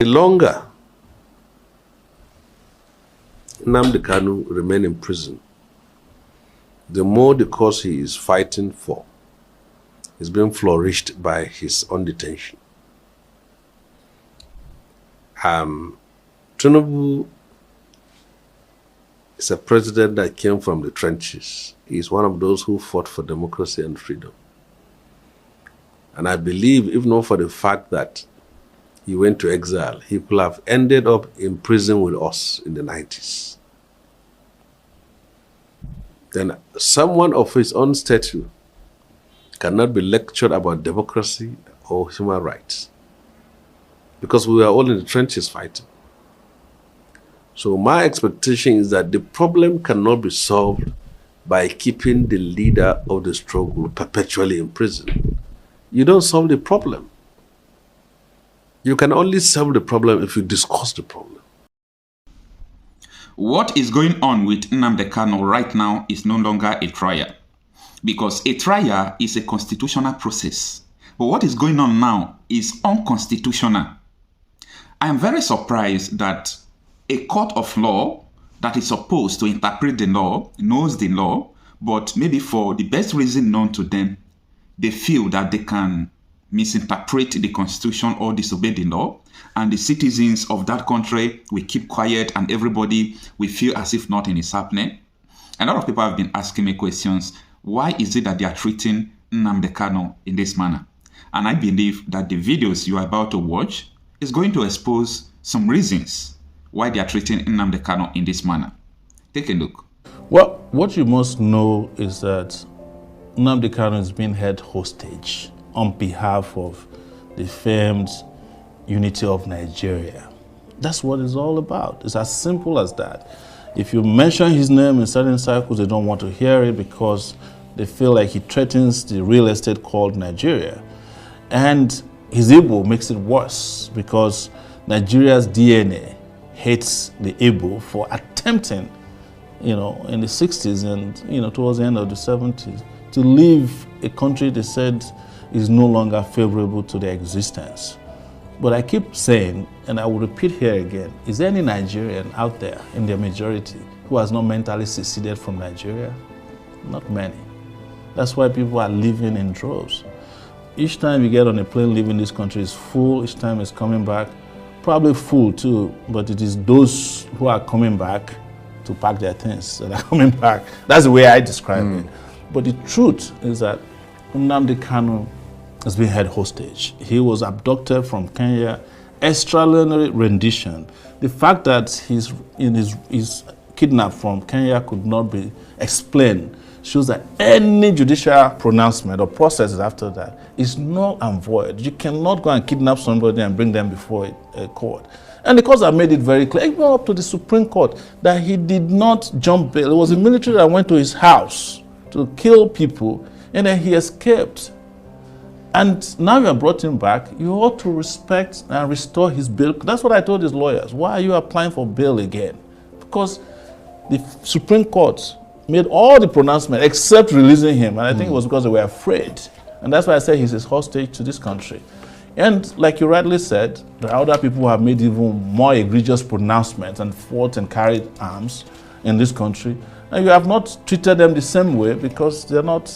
The longer Nnamdi Kanu remain in prison, the more the cause he is fighting for is being flourished by his own detention. Tinubu is a president that came from the trenches. He is one of those who fought for democracy and freedom. And I believe, if not for the fact that he went to exile, he could have ended up in prison with us in the 90s. Then someone of his own stature cannot be lectured about democracy or human rights, because we were all in the trenches fighting. So my expectation is that the problem cannot be solved by keeping the leader of the struggle perpetually in prison. You don't solve the problem. You can only solve the problem if you discuss the problem. What is going on with Nnamdi Kanu right now is no longer a trial, because a trial is a constitutional process. But what is going on now is unconstitutional. I am very surprised that a court of law that is supposed to interpret the law knows the law, but maybe for the best reason known to them, they feel that they can misinterpret the constitution or disobey the law, and the citizens of that country will keep quiet and everybody will feel as if nothing is happening. A lot of people have been asking me questions. Why is it that they are treating Nnamdi Kanu in this manner? And I believe that the videos you are about to watch is going to expose some reasons why they are treating Nnamdi Kanu in this manner. Take a look. Well, what you must know is that Nnamdi Kanu is being held hostage on behalf of the famed unity of Nigeria. That's what it's all about. It's as simple as that. If you mention his name in certain circles, they don't want to hear it because they feel like he threatens the real estate called Nigeria. And his Igbo makes it worse because Nigeria's DNA hates the Igbo for attempting, in the 60s and, towards the end of the 70s, to leave a country they said is no longer favorable to their existence. But I keep saying, and I will repeat here again, is there any Nigerian out there in their majority who has not mentally seceded from Nigeria? Not many. That's why people are living in droves. Each time you get on a plane leaving this country is full, each time it's coming back, probably full too, but it is those who are coming back to pack their things that are coming back. That's the way I describe it. But the truth is that Nnamdi Kanu has been held hostage. He was abducted from Kenya, extraordinary rendition. The fact that he's kidnapped from Kenya could not be explained shows that any judicial pronouncement or processes after that is null and void. You cannot go and kidnap somebody and bring them before a court. And the courts have made it very clear, even up to the Supreme Court, that he did not jump bail. It was the military that went to his house to kill people, and then he escaped. And now you have brought him back, you ought to respect and restore his bail. That's what I told his lawyers. Why are you applying for bail again? Because the Supreme Court made all the pronouncements except releasing him. And I think it was because they were afraid. And that's why I said he's a hostage to this country. And like you rightly said, there are other people who have made even more egregious pronouncements and fought and carried arms in this country. And you have not treated them the same way because they're not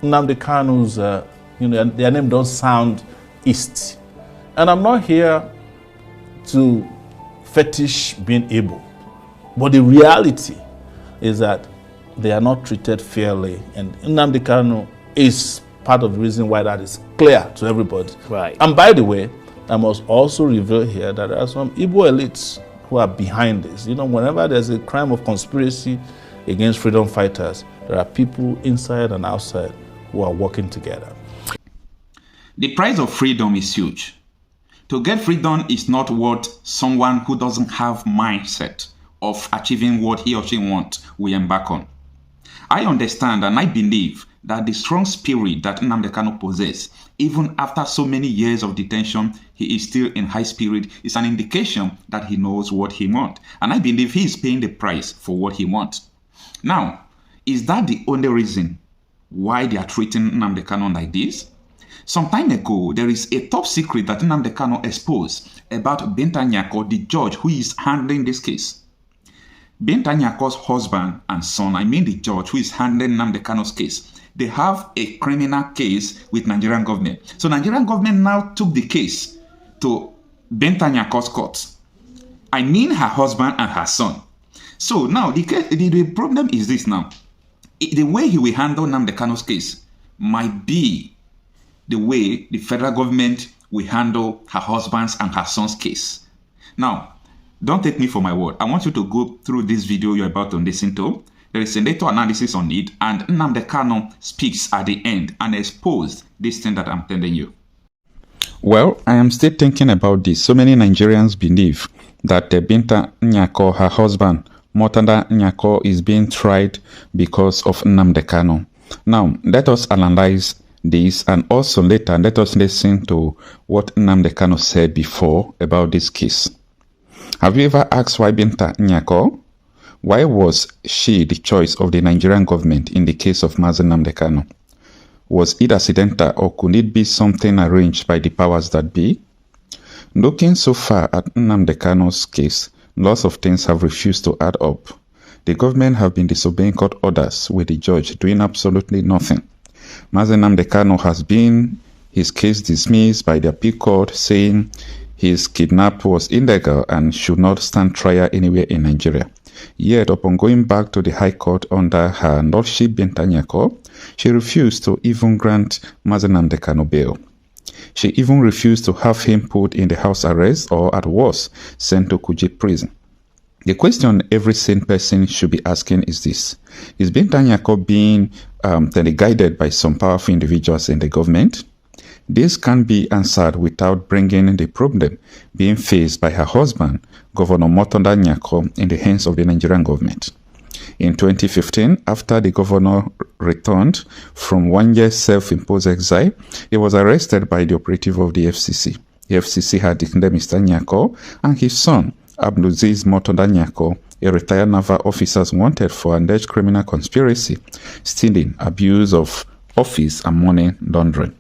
Nnamdi Kanu's, their name don't sound East. And I'm not here to fetish being able, but the reality is that they are not treated fairly. And Nnamdi Kanu is part of the reason why that is clear to everybody. Right. And by the way, I must also reveal here that there are some Igbo elites who are behind this. Whenever there's a crime of conspiracy against freedom fighters, there are people inside and outside who are working together. The price of freedom is huge. To get freedom is not what someone who doesn't have mindset of achieving what he or she wants will embark on. I understand and I believe that the strong spirit that Nnamdi Kanu possesses, even after so many years of detention, he is still in high spirit, is an indication that he knows what he wants. And I believe he is paying the price for what he wants. Now, is that the only reason why they are treating Nnamdi Kanu like this? Some time ago, there is a top secret that Nnamdi Kanu exposed about Binta Nyako, the judge who is handling this case. Binta Nyako's husband and son, I mean the judge who is handling Nnamdi Kanu's case, they have a criminal case with Nigerian government. So Nigerian government now took the case to Binta Nyako's court. I mean her husband and her son. So now the problem is this now. The way he will handle Nnamdi Kanu's case might be the way the federal government will handle her husband's and her son's case. Now, don't take me for my word. I want you to go through this video you're about to listen to. There is a little analysis on it, and Nnamdi Kanu speaks at the end and exposes this thing that I'm telling you. Well, I am still thinking about this. So many Nigerians believe that Binta Nyako, her husband, Motada Nyako, is being tried because of Nnamdi Kanu. Now, let us analyze this, and also later let us listen to what Nnamdi Kanu said before about this case. Have you ever asked why Binta Nyako? Why was she the choice of the Nigerian government in the case of Mazi Nnamdi Kanu? Was it accidental, or could it be something arranged by the powers that be? Looking so far at Nnamdi Kanu's case, lots of things have refused to add up. The government have been disobeying court orders, with the judge doing absolutely nothing. Mazi Nnamdi Kanu has been his case dismissed by the appeal court, saying his kidnap was illegal and should not stand trial anywhere in Nigeria. Yet, upon going back to the High Court under her Lordship Binta Nyako, she refused to even grant Mazi Nnamdi Kanu bail. She even refused to have him put in the house arrest, or at worst, sent to Kuje prison. The question every sane person should be asking is this: is Binta Nyako being teleguided by some powerful individuals in the government? This can be answered without bringing the problem being faced by her husband, Governor Motonda Nyako, in the hands of the Nigerian government. In 2015, after the governor returned from 1 year self-imposed exile, he was arrested by the operative of the FCC. The FCC had declared Mr. Nyako and his son, Abdulaziz Motonda Nyako, a retired naval officer, wanted for alleged criminal conspiracy, stealing, abuse of office, and money laundering.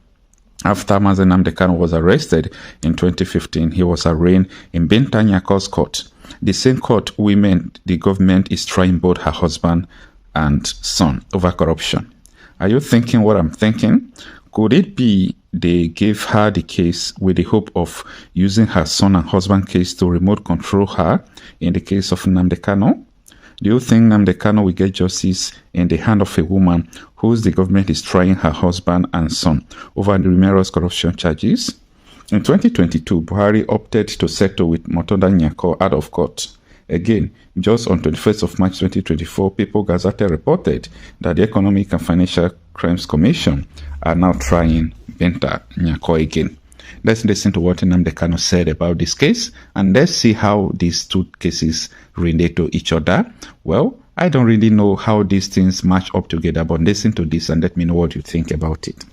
After Mazi Nnamdi Kanu was arrested in 2015, he was arraigned in Binta Nyako's court, the same court women the government is trying both her husband and son over corruption. Are you thinking what I'm thinking? Could it be they gave her the case with the hope of using her son and husband case to remote control her in the case of Nnamdi Kanu? Do you think Nnamdi Kanu will get justice in the hand of a woman whose the government is trying her husband and son over the numerous corruption charges? In 2022, Buhari opted to settle with Motonda Nyako out of court. Again, just on 21st of March 2024, People Gazette reported that the Economic and Financial Crimes Commission are now trying Binta Nyako again. Let's listen to what Nnamdi Kanu said about this case, and let's see how these two cases relate to each other. Well, I don't really know how these things match up together, but listen to this and let me know what you think about it.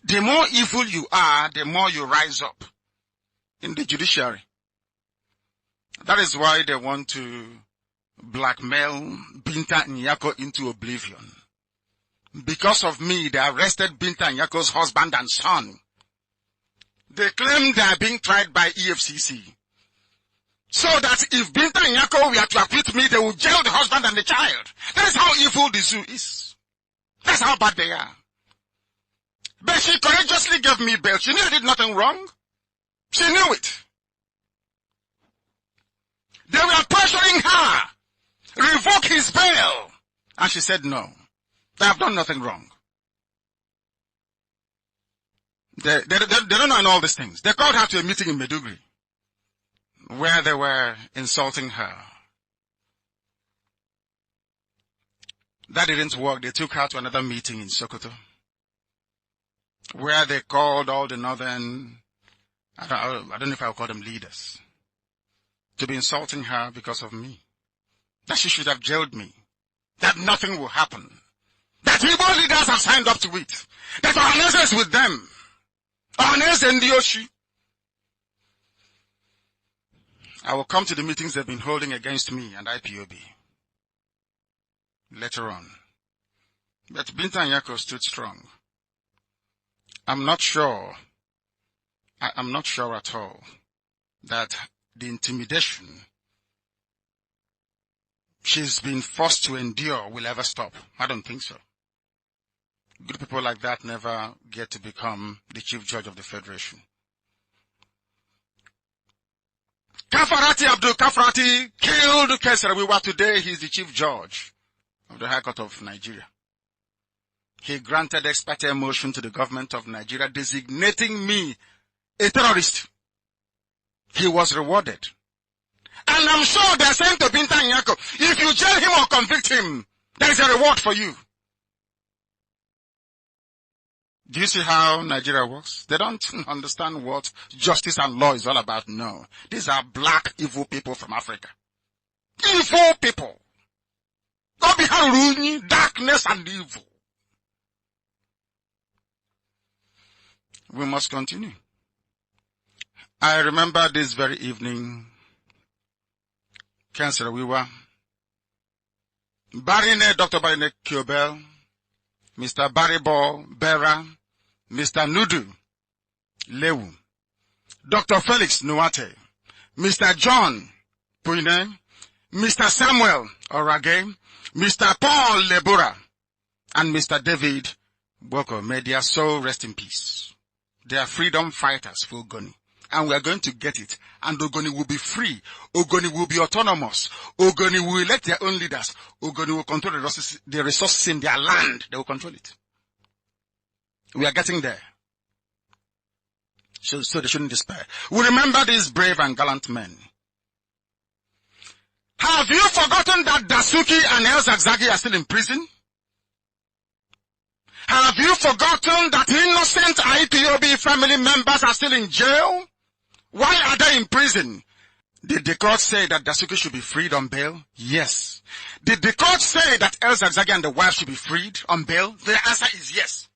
The more evil you are, the more you rise up in the judiciary. That is why they want to blackmail Binta Nyako into oblivion. Because of me, they arrested Binta Nyako's husband and son. They claim they are being tried by EFCC. So that if Binta Nyako were to acquit me, they will jail the husband and the child. That is how evil the zoo is. That's how bad they are. But she courageously gave me bail. She knew I did nothing wrong. She knew it. They were pressuring her. Revoke his bail. And she said no. They have done nothing wrong. They don't know all these things. They called her to a meeting in Maiduguri where they were insulting her. That didn't work. They took her to another meeting in Sokoto where they called all the northern, I don't know if I'll call them leaders, to be insulting her because of me. That she should have jailed me. That nothing will happen. That Igbo leaders have signed up to it. That Ohaneze is with them. Ohaneze and Ndioshi. I will come to the meetings they've been holding against me and IPOB later on. But Binta Nyako stood strong. I'm not sure. I'm not sure at all that the intimidation she's been forced to endure will ever stop. I don't think so. Good people like that never get to become the chief judge of the Federation. Kafarati Abdul Kafarati killed Kesarawiwa. Today he's the chief judge of the High Court of Nigeria. He granted ex parte motion to the government of Nigeria designating me a terrorist. He was rewarded. And I'm sure they're saying to Binta Nyako, if you jail him or convict him, there is a reward for you. Do you see how Nigeria works? They don't understand what justice and law is all about. No. These are black, evil people from Africa. Evil people. Darkness and evil. We must continue. I remember this very evening, Cancer Wiwa, Dr. Barine Kyobel, Mr. Baribo Bera, Mr. Nudu Lewu, Dr. Felix Nuate, Mr. John Puine, Mr. Samuel Orage, Mr. Paul Lebura, and Mr. David Boko. May their soul rest in peace. They are freedom fighters for Ogoni. And we are going to get it. And Ogoni will be free. Ogoni will be autonomous. Ogoni will elect their own leaders. Ogoni will control the resources in their land. They will control it. We are getting there. So they shouldn't despair. We remember these brave and gallant men. Have you forgotten that Dasuki and El Zagzagi are still in prison? Have you forgotten that innocent IPOB family members are still in jail? Why are they in prison? Did the court say that Dasuki should be freed on bail? Yes. Did the court say that El Zagzagi and the wife should be freed on bail? The answer is yes.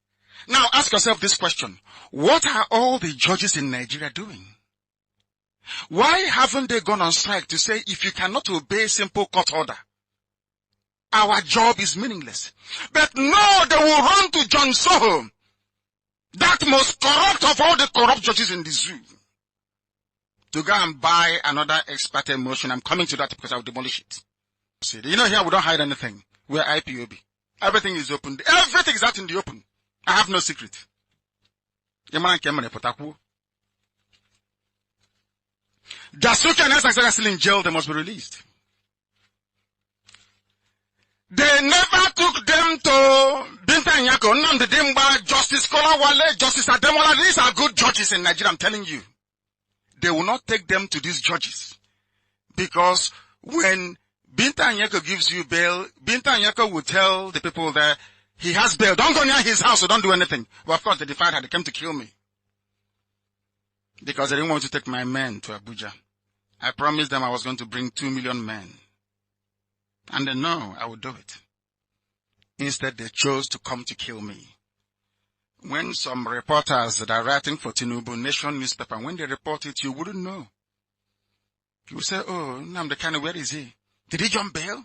Now ask yourself this question. What are all the judges in Nigeria doing? Why haven't they gone on strike to say if you cannot obey simple court order, our job is meaningless? But no, they will run to John Soho, that most corrupt of all the corrupt judges in the zoo, to go and buy another ex parte motion. I'm coming to that because I'll demolish it. See, you know, here we don't hide anything. We're IPOB. Everything is open. Everything is out in the open. I have no secret. Dasuki and Essex are still in jail. They must be released. They never took them to Binta Nyako, Nnamdi Dimba, Justice Kolawale, Justice Ademola. These are good judges in Nigeria, I'm telling you. They will not take them to these judges. Because when Binta Nyako gives you bail, Binta Nyako will tell the people there, he has bail. Don't go near his house or don't do anything. But of course they defied her. They came to kill me. Because they didn't want to take my men to Abuja. I promised them I was going to bring 2 million men. And they know I would do it. Instead, they chose to come to kill me. When some reporters that are writing for Tinubu Nation newspaper, when they report it, you wouldn't know. You would say, oh, Nnamdi Kanu, where is he? Did he jump bail?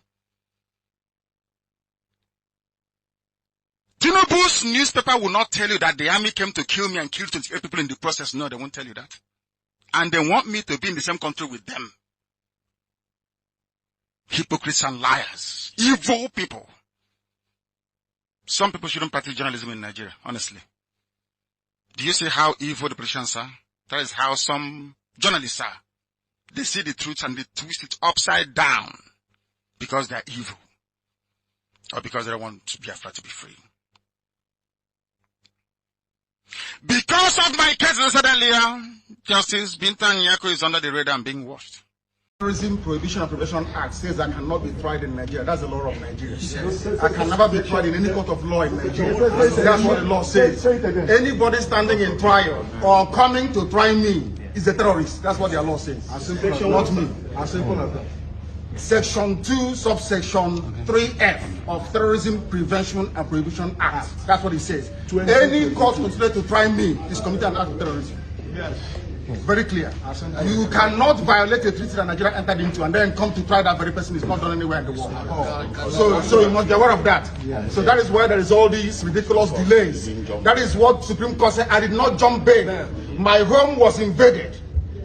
Tinubu's newspaper will not tell you that the army came to kill me and killed 28 people in the process. No, they won't tell you that. And they want me to be in the same country with them. Hypocrites and liars. Evil people. Some people shouldn't practice journalism in Nigeria, honestly. Do you see how evil the politicians are? That is how some journalists are. They see the truth and they twist it upside down because they are evil. Or because they don't want Biafra to be free. Because of my case, as I said earlier, Justice Binta Nyako is under the radar and being watched. Terrorism Prohibition and Prevention Act says I cannot be tried in Nigeria. That's the law of Nigeria. I can never be tried in any court of law in Nigeria. That's what the law says. Anybody standing in trial or coming to try me is a terrorist. That's what their law says. Not me. As simple as that. Section 2, subsection 3F of Terrorism Prevention and Prohibition Act. That's what it says. Any court considered to try me is committing an act of terrorism. Yes. Very clear. You cannot violate a treaty that Nigeria entered into and then come to try that very person is not done anywhere in the world. So you must be aware of that. So that is why there is all these ridiculous delays. That is what Supreme Court said. I did not jump bail. My home was invaded.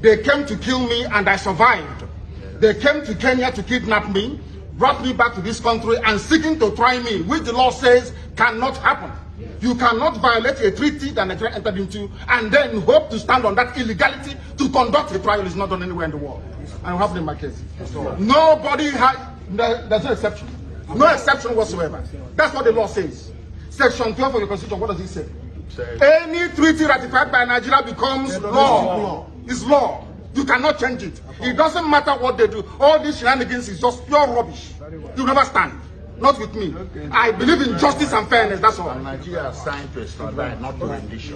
They came to kill me and I survived. They came to Kenya to kidnap me, brought me back to this country and seeking to try me, which the law says cannot happen. You cannot violate a treaty that Nigeria entered into and then hope to stand on that illegality to conduct a trial is not done anywhere in the world. I have it in my case. Nobody has, there's no exception. No exception whatsoever. That's what the law says. Section 12 of your constitution, what does it say? Any treaty ratified by Nigeria becomes law. It's law. You cannot change it. It doesn't matter what they do. All these shenanigans is just pure rubbish. You never stand. Not with me. I believe in justice and fairness, that's all. Nigeria signed to extradite, not to condition.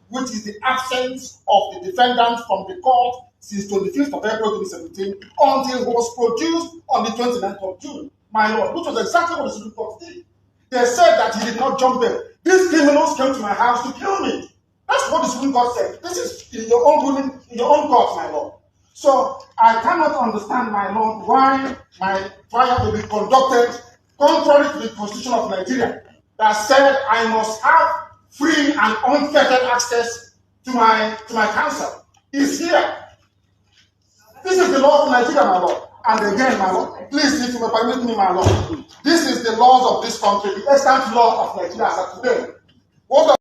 Which is the absence of the defendant from the court since 25th of April 2017 until he was produced on the 29th of June, my lord, which was exactly what the Supreme Court did. They said that he did not jump bail. These criminals came to my house to kill me. That's what the Supreme Court said. This is in your own ruling, in your own court, my lord. So I cannot understand, my lord, why my trial will be conducted contrary to the Constitution of Nigeria that said I must have free and unfettered access to my counsel. Is here. This is the law of Nigeria, my lord. And again, my lord, please, if you will permit me, my lord, this is the laws of this country, the extant law of Nigeria as of today. What